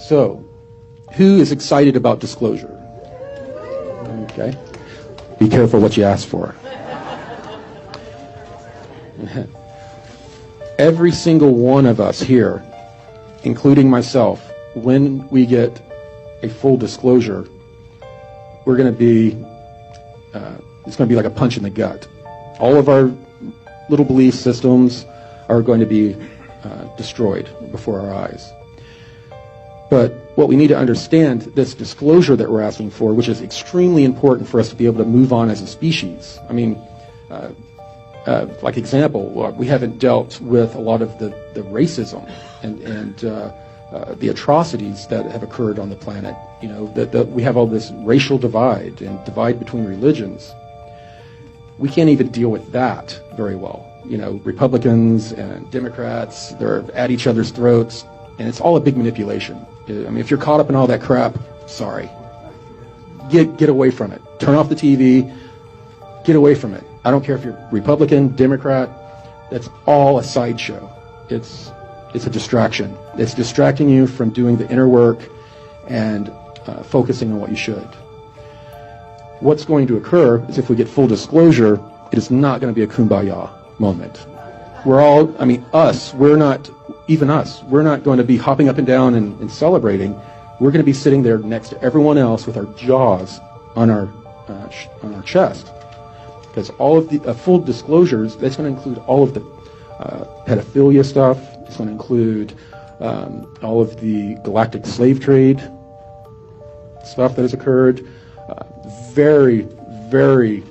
So, who is excited about disclosure? Okay. Be careful what you ask for. Every single one of us here, including myself, when we get a full disclosure, we're going to be, it's going to be like a punch in the gut. All of our little belief systems are going to be destroyed before our eyes. But what we need to understand, this disclosure that we're asking for, which is extremely important for us to be able to move on as a species. I mean, like example, we haven't dealt with a lot of the racism and the atrocities that have occurred on the planet. You know, that we have all this racial divide and divide between religions. We can't even deal with that very well. You know, Republicans and Democrats, they're at each other's throats, and it's all a big manipulation. I mean, if you're caught up in all that crap, sorry. Get away from it. Turn off the TV. Get away from it. I don't care if you're Republican, Democrat. That's all a sideshow. It's a distraction. It's distracting you from doing the inner work and focusing on what you should. What's going to occur is if we get full disclosure, it is not going to be a kumbaya moment. We're all, I mean, us, we're not, even us, we're not going to be hopping up and down and celebrating. We're going to be sitting there next to everyone else with our jaws on our chest. Because all of the full disclosures, that's going to include all of the pedophilia stuff. It's going to include all of the galactic slave trade stuff that has occurred. Very, very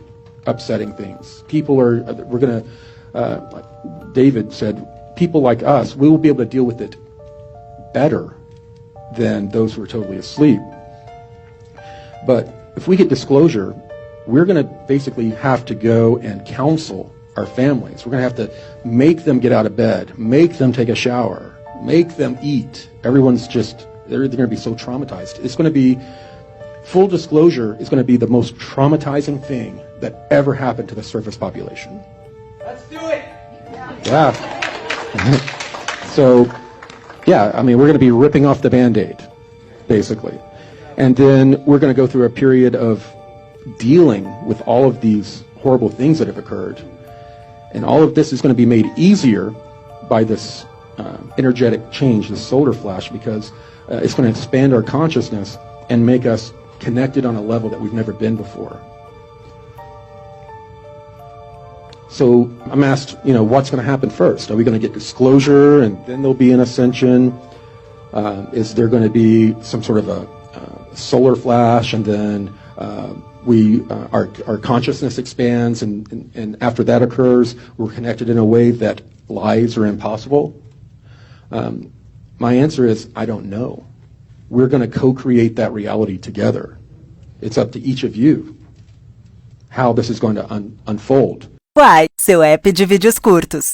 upsetting things. People are, we're going to, like David said, people like us, we will be able to deal with it better than those who are totally asleep. But if we get disclosure, we're going to basically have to go and counsel our families. We're going to have to make them get out of bed, make them take a shower, make them eat. Everyone's just, they're going to be so traumatized. It's going to be, full disclosure is going to be the most traumatizing thing that ever happened to the surface population. Let's do it! Yeah. So, yeah, I mean, we're going to be ripping off the Band-Aid, basically. And then we're going to go through a period of dealing with all of these horrible things that have occurred. And all of this is going to be made easier by this energetic change, this solar flash, because it's going to expand our consciousness and make us connected on a level that we've never been before. So I'm asked, you know, what's going to happen first? Are we going to get disclosure and then there'll be an ascension? Is there going to be some sort of a solar flash and then our consciousness expands and after that occurs, we're connected in a way that lies are impossible? My answer is, I don't know. We're going to co-create that reality together. It's up to each of you how this is going to unfold. Quai, seu app de vídeos curtos.